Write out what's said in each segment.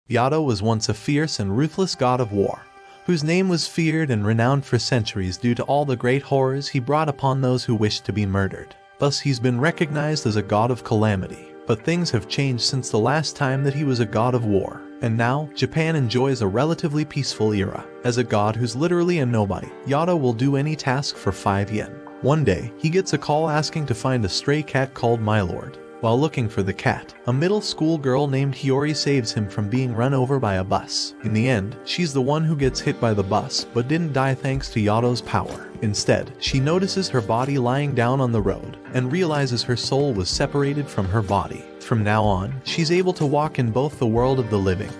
Yato was once a fierce and ruthless god of war, whose name was feared and renowned for centuries due to all the great horrors he brought upon those who wished to be murdered. Thus he's been recognized as a god of calamity. But things have changed since the last time that he was a god of war, and now Japan enjoys a relatively peaceful era. As a god who's literally a nobody, Yato will do any task for 5 yen. One day, he gets a call asking to find a stray cat called Mylord. While looking for the cat, a middle school girl named Hiyori saves him from being run over by a bus. In the end, she's the one who gets hit by the bus but didn't die thanks to Yato's power. Instead, she notices her body lying down on the road and realizes her soul was separated from her body. From now on, she's able to walk in both the world of the living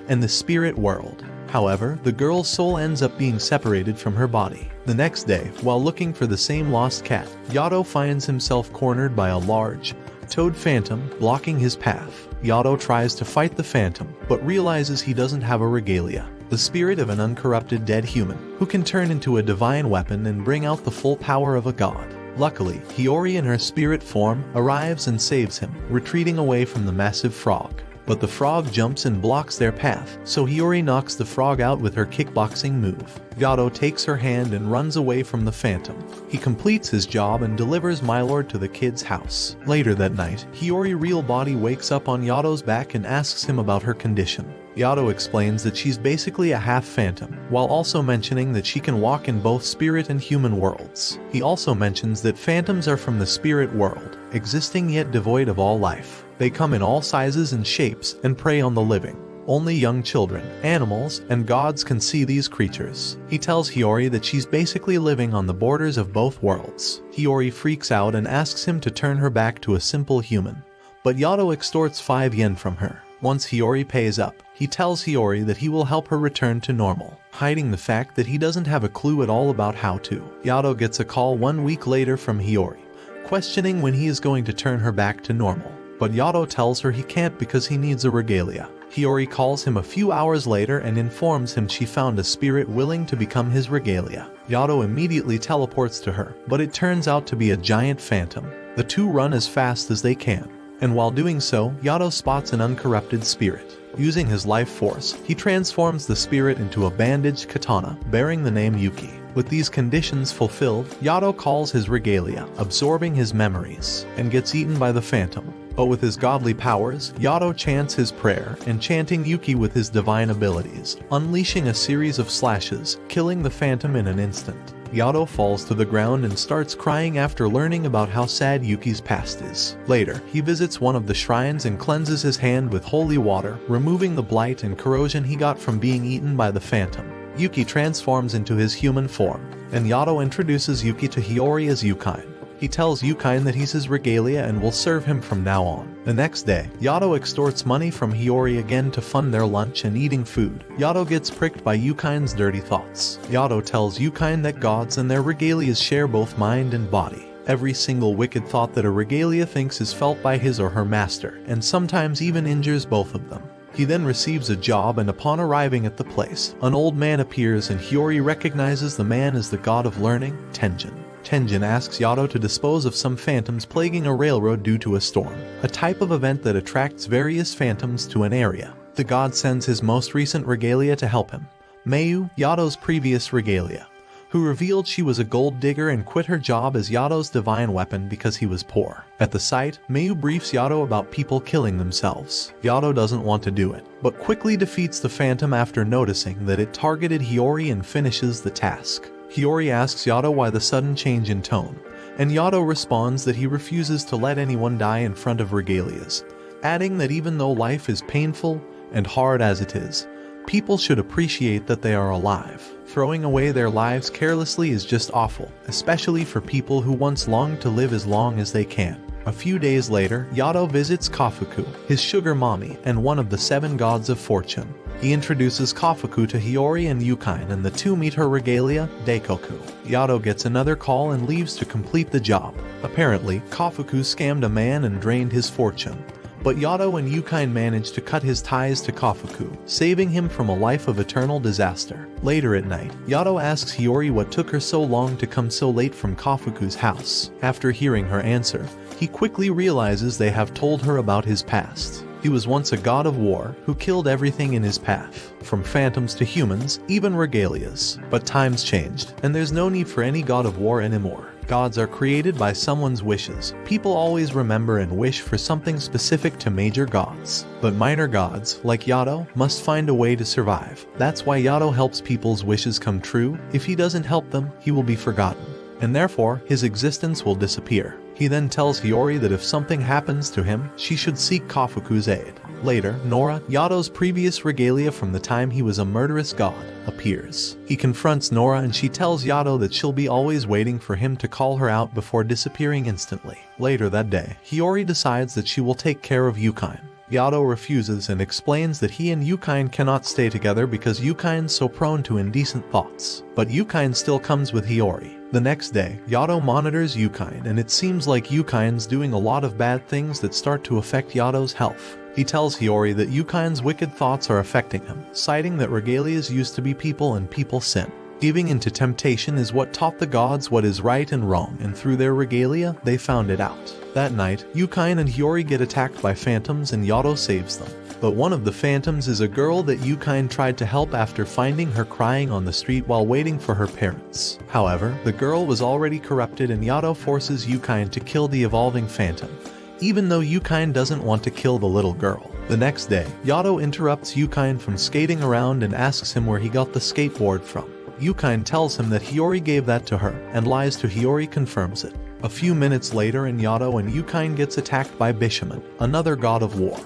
and the spirit world. However, the girl's soul ends up being separated from her body. The next day, while looking for the same lost cat, Yato finds himself cornered by a large, toad phantom blocking his path. Yato tries to fight the phantom, but realizes he doesn't have a regalia, the spirit of an uncorrupted dead human, who can turn into a divine weapon and bring out the full power of a god. Luckily, Hiyori in her spirit form arrives and saves him, retreating away from the massive frog. But the frog jumps and blocks their path, so Hiyori knocks the frog out with her kickboxing move. Yato takes her hand and runs away from the phantom. He completes his job and delivers Mylord to the kid's house. Later that night, Hiyori real body wakes up on Yato's back and asks him about her condition. Yato explains that she's basically a half phantom, while also mentioning that she can walk in both spirit and human worlds. He also mentions that phantoms are from the spirit world, existing yet devoid of all life. They come in all sizes and shapes and prey on the living. Only young children, animals, and gods can see these creatures. He tells Hiyori that she's basically living on the borders of both worlds. Hiyori freaks out and asks him to turn her back to a simple human. But Yato extorts 5 yen from her. Once Hiyori pays up, he tells Hiyori that he will help her return to normal, hiding the fact that he doesn't have a clue at all about how to. Yato gets a call 1 week later from Hiyori, questioning when he is going to turn her back to normal. But Yato tells her he can't because he needs a regalia. Hiyori calls him a few hours later and informs him she found a spirit willing to become his regalia. Yato immediately teleports to her, but it turns out to be a giant phantom. The two run as fast as they can, and while doing so, Yato spots an uncorrupted spirit. Using his life force, he transforms the spirit into a bandaged katana bearing the name Yuki. With these conditions fulfilled, Yato calls his regalia, absorbing his memories, and gets eaten by the phantom. But with his godly powers, Yato chants his prayer, enchanting Yuki with his divine abilities, unleashing a series of slashes, killing the phantom in an instant. Yato falls to the ground and starts crying after learning about how sad Yuki's past is. Later, he visits one of the shrines and cleanses his hand with holy water, removing the blight and corrosion he got from being eaten by the phantom. Yuki transforms into his human form, and Yato introduces Yuki to Hiyori as Yukain. He tells Yukain that he's his regalia and will serve him from now on. The next day, Yato extorts money from Hiyori again to fund their lunch and eating food. Yato gets pricked by Yukain's dirty thoughts. Yato tells Yukain that gods and their regalias share both mind and body. Every single wicked thought that a regalia thinks is felt by his or her master, and sometimes even injures both of them. He then receives a job, and upon arriving at the place, an old man appears and Hiyori recognizes the man as the god of learning, Tenjin. Tenjin asks Yato to dispose of some phantoms plaguing a railroad due to a storm, a type of event that attracts various phantoms to an area. The god sends his most recent regalia to help him, Mayu, Yato's previous regalia, who revealed she was a gold digger and quit her job as Yato's divine weapon because he was poor. At the site, Mayu briefs Yato about people killing themselves. Yato doesn't want to do it, but quickly defeats the phantom after noticing that it targeted Hiyori and finishes the task. Hiyori asks Yato why the sudden change in tone, and Yato responds that he refuses to let anyone die in front of regalias, adding that even though life is painful and hard as it is, people should appreciate that they are alive. Throwing away their lives carelessly is just awful, especially for people who once longed to live as long as they can. A few days later, Yato visits Kafuku, his sugar mommy, and one of the 7 gods of fortune. He introduces Kafuku to Hiyori and Yukain, and the two meet her regalia, Daikoku. Yato gets another call and leaves to complete the job. Apparently, Kafuku scammed a man and drained his fortune, but Yato and Yukain manage to cut his ties to Kafuku, saving him from a life of eternal disaster. Later at night, Yato asks Hiyori what took her so long to come so late from Kafuku's house. After hearing her answer, he quickly realizes they have told her about his past. He was once a god of war who killed everything in his path, from phantoms to humans, even regalias. But times changed, and there's no need for any god of war anymore. Gods are created by someone's wishes. People always remember and wish for something specific to major gods. But minor gods, like Yato, must find a way to survive. That's why Yato helps people's wishes come true. If he doesn't help them, he will be forgotten, and therefore his existence will disappear. He then tells Hiyori that if something happens to him, she should seek Kafuku's aid. Later, Nora, Yato's previous regalia from the time he was a murderous god, appears. He confronts Nora and she tells Yato that she'll be always waiting for him to call her out before disappearing instantly. Later that day, Hiyori decides that she will take care of Yukine. Yato refuses and explains that he and Yukine cannot stay together because Yukine's so prone to indecent thoughts. But Yukine still comes with Hiyori. The next day, Yato monitors Yukine and it seems like Yukine's doing a lot of bad things that start to affect Yato's health. He tells Hiyori that Yukine's wicked thoughts are affecting him, citing that regalias used to be people and people sin. Giving into temptation is what taught the gods what is right and wrong, and through their regalia, they found it out. That night, Yukine and Hiyori get attacked by phantoms and Yato saves them. But one of the phantoms is a girl that Yukine tried to help after finding her crying on the street while waiting for her parents. However, the girl was already corrupted and Yato forces Yukine to kill the evolving phantom, even though Yukine doesn't want to kill the little girl. The next day, Yato interrupts Yukine from skating around and asks him where he got the skateboard from. Yukine tells him that Hiyori gave that to her, and lies to Hiyori confirms it. A few minutes later in Yato and Yukine gets attacked by Bishamon, another god of war,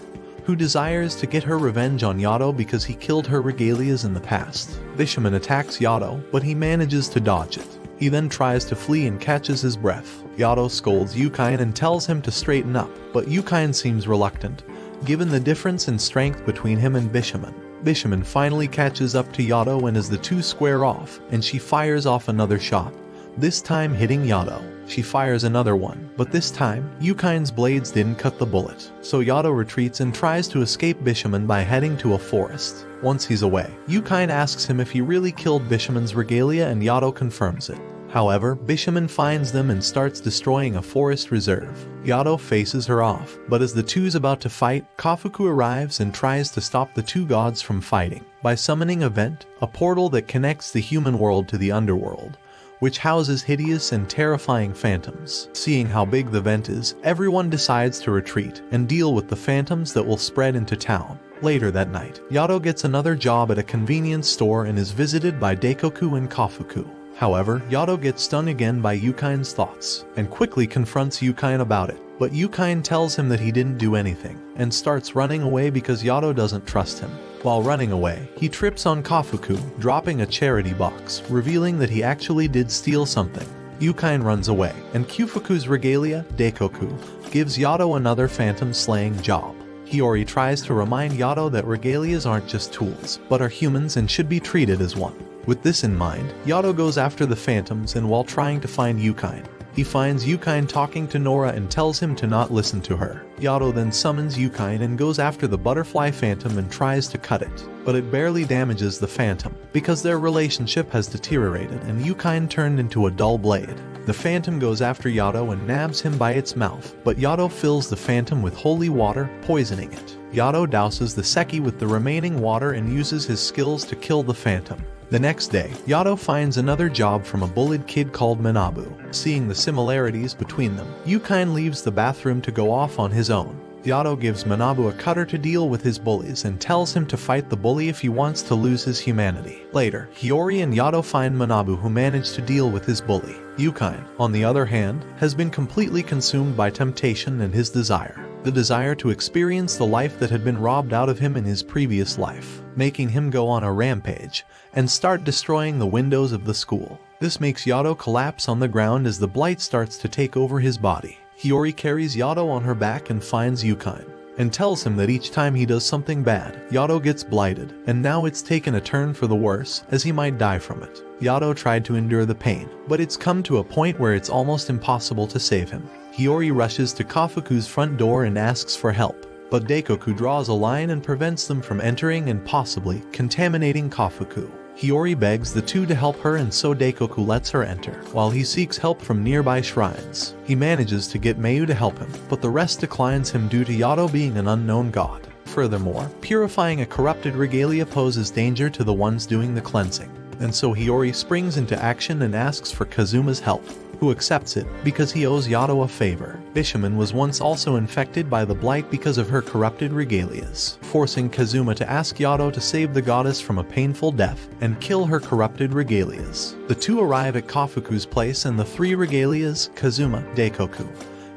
who desires to get her revenge on Yato because he killed her regalias in the past. Bishamon attacks Yato, but he manages to dodge it. He then tries to flee and catches his breath. Yato scolds Yukine and tells him to straighten up, but Yukine seems reluctant, given the difference in strength between him and Bishamon. Bishamon finally catches up to Yato and as the two square off, and she fires off another shot, this time hitting Yato. She fires another one, but this time, Yukine's blades didn't cut the bullet. So Yato retreats and tries to escape Bishamon by heading to a forest. Once he's away, Yukine asks him if he really killed Bishamon's regalia and Yato confirms it. However, Bishamon finds them and starts destroying a forest reserve. Yato faces her off, but as the two's about to fight, Kafuku arrives and tries to stop the two gods from fighting by summoning a vent, a portal that connects the human world to the underworld, which houses hideous and terrifying phantoms. Seeing how big the vent is, everyone decides to retreat and deal with the phantoms that will spread into town. Later that night, Yato gets another job at a convenience store and is visited by Daikoku and Kafuku. However, Yato gets stung again by Yukine's thoughts, and quickly confronts Yukine about it. But Yukine tells him that he didn't do anything, and starts running away because Yato doesn't trust him. While running away, he trips on Kafuku, dropping a charity box, revealing that he actually did steal something. Yukine runs away, and Kufuku's regalia, Daikoku, gives Yato another phantom-slaying job. Hiyori tries to remind Yato that regalias aren't just tools, but are humans and should be treated as one. With this in mind, Yato goes after the phantoms and while trying to find Yukine, he finds Yukine talking to Nora and tells him to not listen to her. Yato then summons Yukine and goes after the butterfly phantom and tries to cut it, but it barely damages the phantom, because their relationship has deteriorated and Yukine turned into a dull blade. The phantom goes after Yato and nabs him by its mouth, but Yato fills the phantom with holy water, poisoning it. Yato douses the Seki with the remaining water and uses his skills to kill the phantom. The next day, Yato finds another job from a bullied kid called Manabu. Seeing the similarities between them, Yukine leaves the bathroom to go off on his own. Yato gives Manabu a cutter to deal with his bullies and tells him to fight the bully if he wants to lose his humanity. Later, Hiyori and Yato find Manabu who managed to deal with his bully. Yukine, on the other hand, has been completely consumed by temptation and his desire. The desire to experience the life that had been robbed out of him in his previous life, making him go on a rampage and start destroying the windows of the school. This makes Yato collapse on the ground as the blight starts to take over his body. Hiyori carries Yato on her back and finds Yukine, and tells him that each time he does something bad, Yato gets blighted, and now it's taken a turn for the worse, as he might die from it. Yato tried to endure the pain, but it's come to a point where it's almost impossible to save him. Hiyori rushes to Kafuku's front door and asks for help, but Daikoku draws a line and prevents them from entering and possibly contaminating Kafuku. Hiyori begs the two to help her, and so Daikoku lets her enter. While he seeks help from nearby shrines, he manages to get Mayu to help him, but the rest declines him due to Yato being an unknown god. Furthermore, purifying a corrupted regalia poses danger to the ones doing the cleansing, and so Hiyori springs into action and asks for Kazuma's help, who accepts it because he owes Yato a favor. Bishamon was once also infected by the blight because of her corrupted regalias, forcing Kazuma to ask Yato to save the goddess from a painful death and kill her corrupted regalias. The two arrive at Kafuku's place, and the three regalias, Kazuma, Daikoku,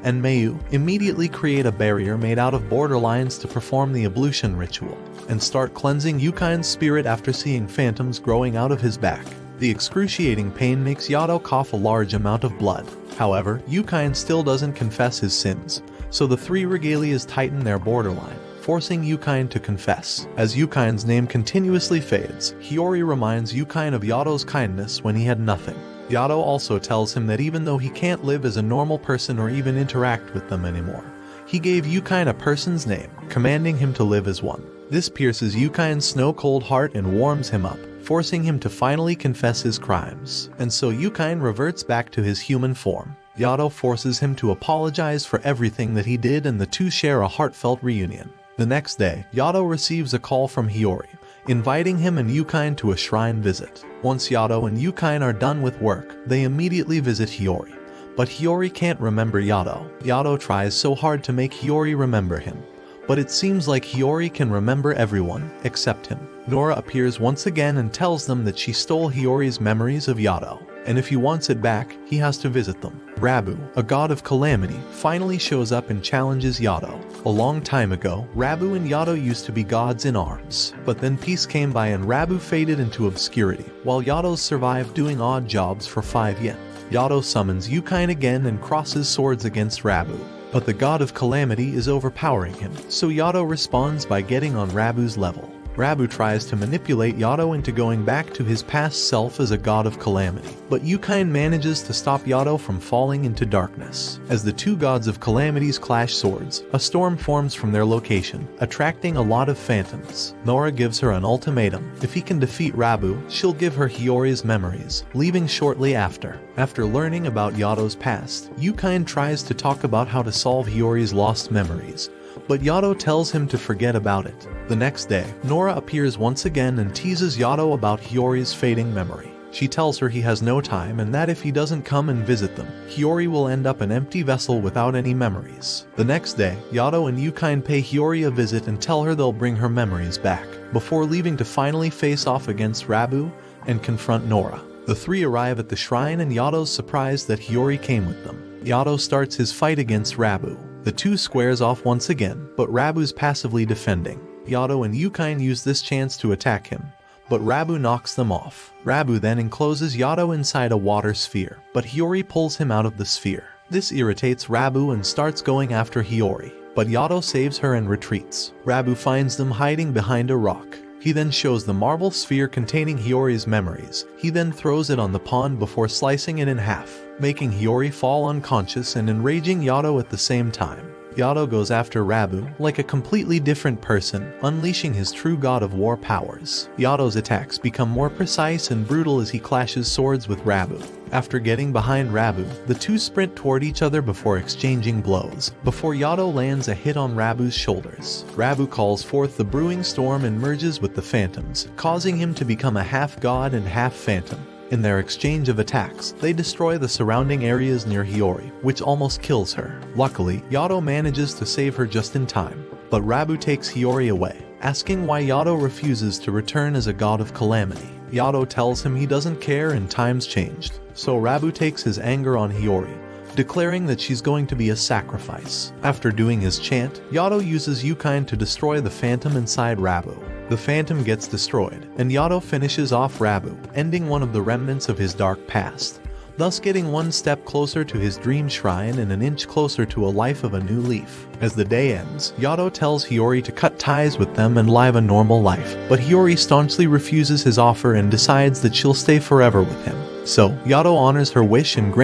and Mayu, immediately create a barrier made out of borderlines to perform the ablution ritual, and start cleansing Yukain's spirit after seeing phantoms growing out of his back. The excruciating pain makes Yato cough a large amount of blood. However, Yukain still doesn't confess his sins, so the three regalias tighten their borderline, forcing Yukain to confess. As Yukain's name continuously fades, Hiyori reminds Yukain of Yato's kindness when he had nothing. Yato also tells him that even though he can't live as a normal person or even interact with them anymore, he gave Yukain a person's name, commanding him to live as one. This pierces Yukain's snow-cold heart and warms him up, forcing him to finally confess his crimes, and so Yukain reverts back to his human form. Yato forces him to apologize for everything that he did, and the two share a heartfelt reunion. The next day, Yato receives a call from Hiyori, inviting him and Yukain to a shrine visit. Once Yato and Yukain are done with work, they immediately visit Hiyori, but Hiyori can't remember Yato. Yato tries so hard to make Hiyori remember him, but it seems like Hiyori can remember everyone except him. Nora appears once again and tells them that she stole Hiyori's memories of Yato, and if he wants it back, he has to visit them. Rabu, a god of calamity, finally shows up and challenges Yato. A long time ago, Rabu and Yato used to be gods in arms, but then peace came by and Rabu faded into obscurity, while Yato survived doing odd jobs for 5 yen. Yato summons Yukain again and crosses swords against Rabu, but the god of calamity is overpowering him, so Yato responds by getting on Rabu's level. Rabu tries to manipulate Yato into going back to his past self as a god of calamity, but Yukain manages to stop Yato from falling into darkness. As the two gods of calamities clash swords, a storm forms from their location, attracting a lot of phantoms. Nora gives her an ultimatum: if he can defeat Rabu, she'll give her Hiyori's memories, leaving shortly after. After learning about Yato's past, Yukain tries to talk about how to solve Hiyori's lost memories, but Yato tells him to forget about it. The next day, Nora appears once again and teases Yato about Hiyori's fading memory. She tells her he has no time and that if he doesn't come and visit them, Hiyori will end up an empty vessel without any memories. The next day, Yato and Yukain pay Hiyori a visit and tell her they'll bring her memories back, before leaving to finally face off against Rabu and confront Nora. The three arrive at the shrine and Yato's surprised that Hiyori came with them. Yato starts his fight against Rabu. The two squares off once again, but Rabu's passively defending. Yato and Yukain use this chance to attack him, but Rabu knocks them off. Rabu then encloses Yato inside a water sphere, but Hiyori pulls him out of the sphere. This irritates Rabu and starts going after Hiyori, but Yato saves her and retreats. Rabu finds them hiding behind a rock. He then shows the marble sphere containing Hiyori's memories. He then throws it on the pond before slicing it in half, making Hiyori fall unconscious and enraging Yato at the same time. Yato goes after Rabu like a completely different person, unleashing his true god of war powers. Yato's attacks become more precise and brutal as he clashes swords with Rabu. After getting behind Rabu, the two sprint toward each other before exchanging blows, before Yato lands a hit on Rabu's shoulders. Rabu calls forth the brewing storm and merges with the phantoms, causing him to become a half-god and half-phantom. In their exchange of attacks, they destroy the surrounding areas near Hiyori, which almost kills her. Luckily, Yato manages to save her just in time, but Rabu takes Hiyori away, asking why Yato refuses to return as a god of calamity. Yato tells him he doesn't care and time's changed, so Rabu takes his anger on Hiyori, declaring that she's going to be a sacrifice. After doing his chant, Yato uses Yukain to destroy the phantom inside Rabu. The phantom gets destroyed, and Yato finishes off Rabu, ending one of the remnants of his dark past, thus getting one step closer to his dream shrine and an inch closer to a life of a new leaf. As the day ends, Yato tells Hiyori to cut ties with them and live a normal life, but Hiyori staunchly refuses his offer and decides that she'll stay forever with him. So, Yato honors her wish and grants